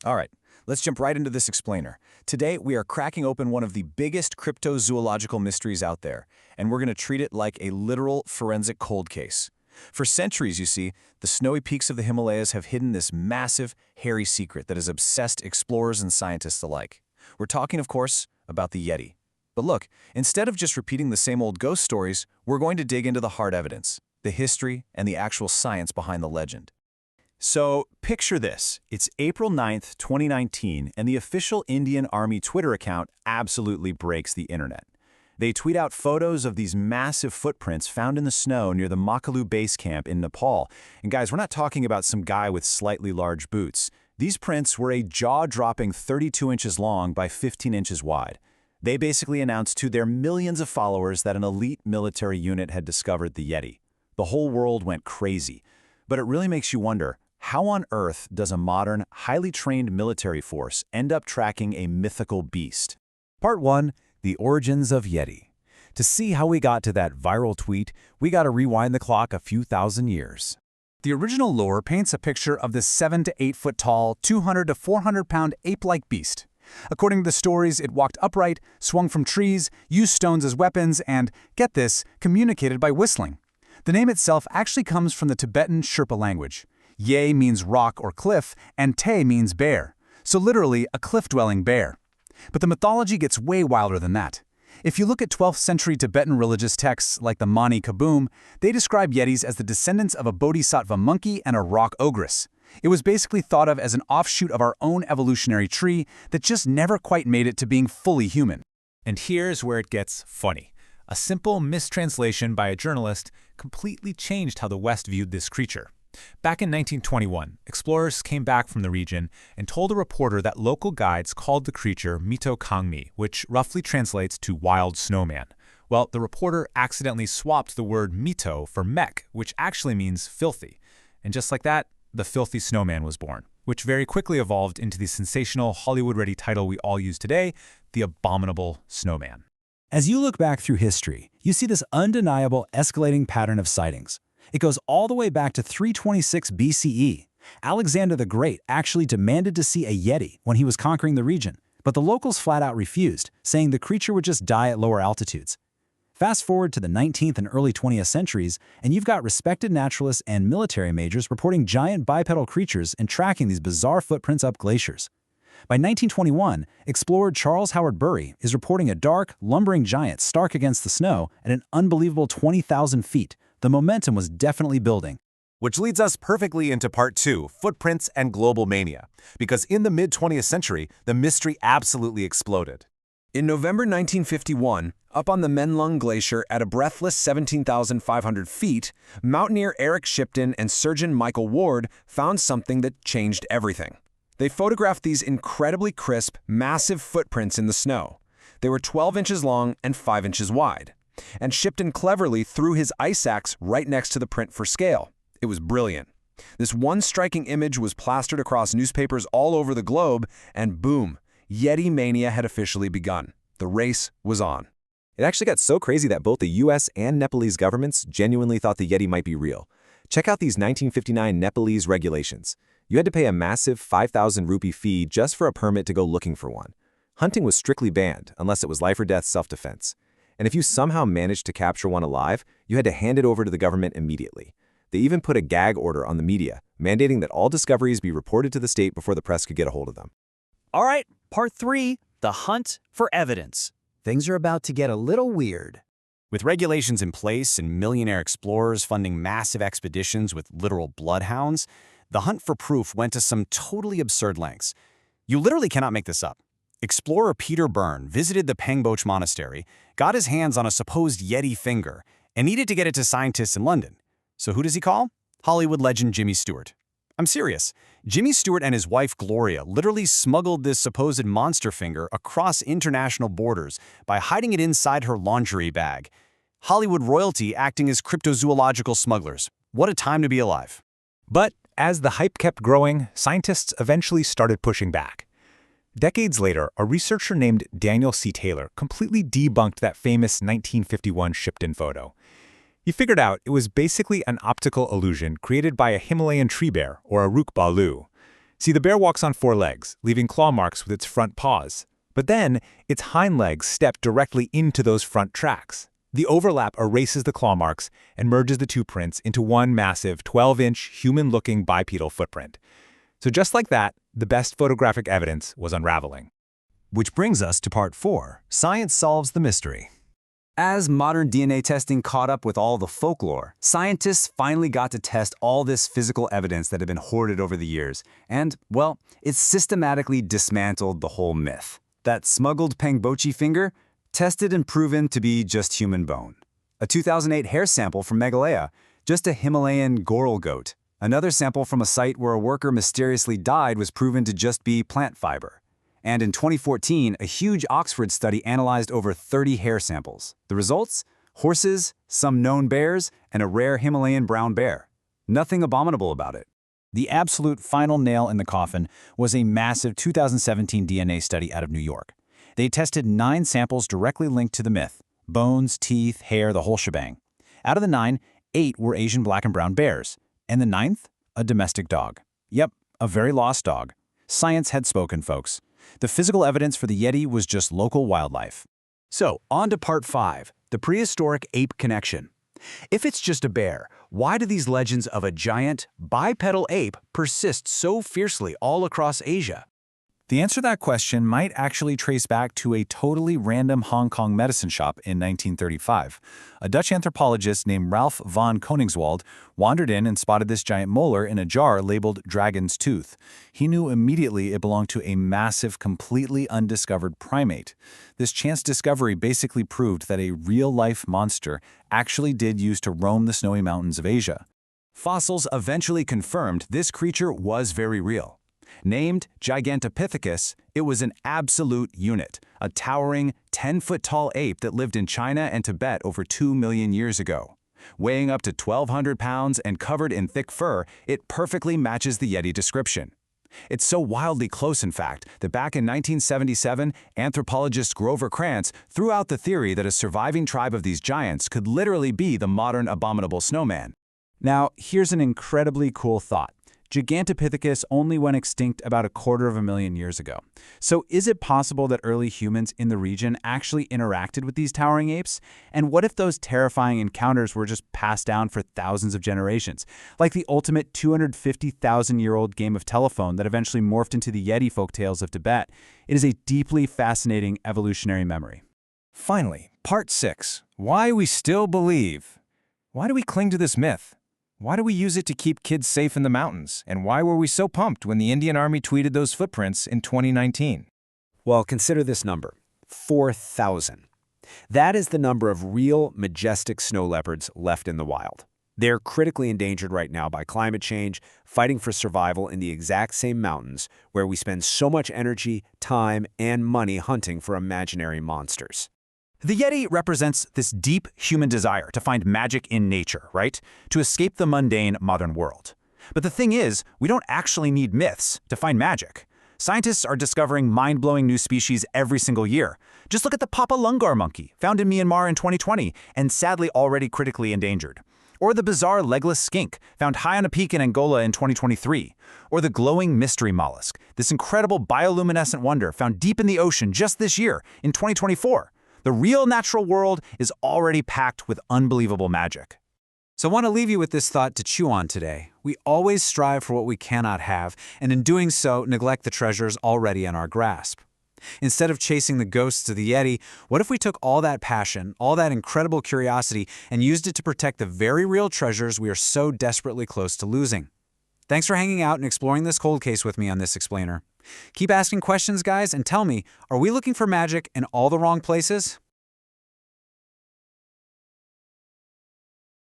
All right, let's jump right into this explainer. Today, we are cracking open one of the biggest cryptozoological mysteries out there, and we're going to treat it like a literal forensic cold case. For centuries, you see, the snowy peaks of the Himalayas have hidden this massive, hairy secret that has obsessed explorers and scientists alike. We're talking, of course, about the Yeti. But look, instead of just repeating the same old ghost stories, we're going to dig into the hard evidence, the history, and the actual science behind the legend. So, picture this. It's April 9th, 2019, and the official Indian Army Twitter account absolutely breaks the internet. They tweet out photos of these massive footprints found in the snow near the Makalu base camp in Nepal. And guys, we're not talking about some guy with slightly large boots. These prints were a jaw-dropping 32 inches long by 15 inches wide. They basically announced to their millions of followers that an elite military unit had discovered the Yeti. The whole world went crazy. But it really makes you wonder, how on earth does a modern, highly trained military force end up tracking a mythical beast? Part 1. The Origins of Yeti. To see how we got to that viral tweet, we gotta rewind the clock a few thousand years. The original lore paints a picture of this 7 to 8 foot tall, 200 to 400 pound ape-like beast. According to the stories, it walked upright, swung from trees, used stones as weapons, and, get this, communicated by whistling. The name itself actually comes from the Tibetan Sherpa language. Ye means rock or cliff, and Te means bear, so literally a cliff-dwelling bear. But the mythology gets way wilder than that. If you look at 12th century Tibetan religious texts like the Mani Kabum, they describe Yetis as the descendants of a bodhisattva monkey and a rock ogress. It was basically thought of as an offshoot of our own evolutionary tree that just never quite made it to being fully human. And here's where it gets funny. A simple mistranslation by a journalist completely changed how the West viewed this creature. Back in 1921, explorers came back from the region and told a reporter that local guides called the creature Mito Kangmi, which roughly translates to wild snowman. Well, the reporter accidentally swapped the word Mito for Mek, which actually means filthy. And just like that, the filthy snowman was born, which very quickly evolved into the sensational Hollywood-ready title we all use today, the Abominable Snowman. As you look back through history, you see this undeniable escalating pattern of sightings. It goes all the way back to 326 BCE. Alexander the Great actually demanded to see a Yeti when he was conquering the region, but the locals flat out refused, saying the creature would just die at lower altitudes. Fast forward to the 19th and early 20th centuries, and you've got respected naturalists and military majors reporting giant bipedal creatures and tracking these bizarre footprints up glaciers. By 1921, explorer Charles Howard Bury is reporting a dark, lumbering giant stark against the snow at an unbelievable 20,000 feet. The momentum was definitely building. Which leads us perfectly into Part 2, Footprints and Global Mania, because in the mid-20th century, the mystery absolutely exploded. In November 1951, up on the Menlung Glacier at a breathless 17,500 feet, mountaineer Eric Shipton and surgeon Michael Ward found something that changed everything. They photographed these incredibly crisp, massive footprints in the snow. They were 12 inches long and 5 inches wide. And Shipton cleverly threw his ice axe right next to the print for scale. It was brilliant. This one striking image was plastered across newspapers all over the globe, and boom, Yeti mania had officially begun. The race was on. It actually got so crazy that both the US and Nepalese governments genuinely thought the Yeti might be real. Check out these 1959 Nepalese regulations. You had to pay a massive 5,000 rupee fee just for a permit to go looking for one. Hunting was strictly banned, unless it was life or death self-defense. And if you somehow managed to capture one alive, you had to hand it over to the government immediately. They even put a gag order on the media, mandating that all discoveries be reported to the state before the press could get a hold of them. All right, Part 3, the hunt for evidence. Things are about to get a little weird. With regulations in place and millionaire explorers funding massive expeditions with literal bloodhounds, the hunt for proof went to some totally absurd lengths. You literally cannot make this up. Explorer Peter Byrne visited the Pangboche Monastery, got his hands on a supposed Yeti finger, and needed to get it to scientists in London. So who does he call? Hollywood legend Jimmy Stewart. I'm serious. Jimmy Stewart and his wife Gloria literally smuggled this supposed monster finger across international borders by hiding it inside her lingerie bag. Hollywood royalty acting as cryptozoological smugglers. What a time to be alive. But as the hype kept growing, scientists eventually started pushing back. Decades later, a researcher named Daniel C. Taylor completely debunked that famous 1951 Shipton photo. He figured out it was basically an optical illusion created by a Himalayan tree bear, or a rook balu. See, the bear walks on four legs, leaving claw marks with its front paws. But then, its hind legs step directly into those front tracks. The overlap erases the claw marks and merges the two prints into one massive 12-inch human-looking bipedal footprint. So just like that, the best photographic evidence was unraveling. Which brings us to part 4, Science Solves the Mystery. As modern DNA testing caught up with all the folklore, scientists finally got to test all this physical evidence that had been hoarded over the years. And, well, it systematically dismantled the whole myth. That smuggled Pangboche finger, tested and proven to be just human bone. A 2008 hair sample from Meghalaya, just a Himalayan goral goat. Another sample from a site where a worker mysteriously died was proven to just be plant fiber. And in 2014, a huge Oxford study analyzed over 30 hair samples. The results? Horses, some known bears, and a rare Himalayan brown bear. Nothing abominable about it. The absolute final nail in the coffin was a massive 2017 DNA study out of New York. They tested 9 samples directly linked to the myth: bones, teeth, hair, the whole shebang. Out of the 9, 8 were Asian black and brown bears, and the 9th, a domestic dog. Yep, a very lost dog. Science had spoken, folks. The physical evidence for the Yeti was just local wildlife. So, on to part 5, the prehistoric ape connection. If it's just a bear, why do these legends of a giant, bipedal ape persist so fiercely all across Asia? The answer to that question might actually trace back to a totally random Hong Kong medicine shop in 1935. A Dutch anthropologist named Ralph von Koningswald wandered in and spotted this giant molar in a jar labeled Dragon's Tooth. He knew immediately it belonged to a massive, completely undiscovered primate. This chance discovery basically proved that a real-life monster actually did use to roam the snowy mountains of Asia. Fossils eventually confirmed this creature was very real. Named Gigantopithecus, it was an absolute unit, a towering 10-foot-tall ape that lived in China and Tibet over 2 million years ago. Weighing up to 1,200 pounds and covered in thick fur, it perfectly matches the Yeti description. It's so wildly close, in fact, that back in 1977, anthropologist Grover Krantz threw out the theory that a surviving tribe of these giants could literally be the modern Abominable Snowman. Now, here's an incredibly cool thought. Gigantopithecus only went extinct about 250,000 years ago. So is it possible that early humans in the region actually interacted with these towering apes? And what if those terrifying encounters were just passed down for thousands of generations? Like the ultimate 250,000-year-old game of telephone that eventually morphed into the Yeti folktales of Tibet. It is a deeply fascinating evolutionary memory. Finally, part 6, Why We Still Believe. Why do we cling to this myth? Why do we use it to keep kids safe in the mountains? And why were we so pumped when the Indian Army tweeted those footprints in 2019? Well, consider this number, 4,000. That is the number of real, majestic snow leopards left in the wild. They're critically endangered right now by climate change, fighting for survival in the exact same mountains where we spend so much energy, time, and money hunting for imaginary monsters. The Yeti represents this deep human desire to find magic in nature, right? To escape the mundane modern world. But the thing is, we don't actually need myths to find magic. Scientists are discovering mind-blowing new species every single year. Just look at the Papa Lungar monkey, found in Myanmar in 2020 and sadly already critically endangered. Or the bizarre legless skink, found high on a peak in Angola in 2023. Or the glowing mystery mollusk, this incredible bioluminescent wonder found deep in the ocean just this year in 2024. The real natural world is already packed with unbelievable magic. So I want to leave you with this thought to chew on today. We always strive for what we cannot have, and in doing so, neglect the treasures already in our grasp. Instead of chasing the ghosts of the Yeti, what if we took all that passion, all that incredible curiosity, and used it to protect the very real treasures we are so desperately close to losing? Thanks for hanging out and exploring this cold case with me on This Explainer. Keep asking questions, guys, and tell me, are we looking for magic in all the wrong places?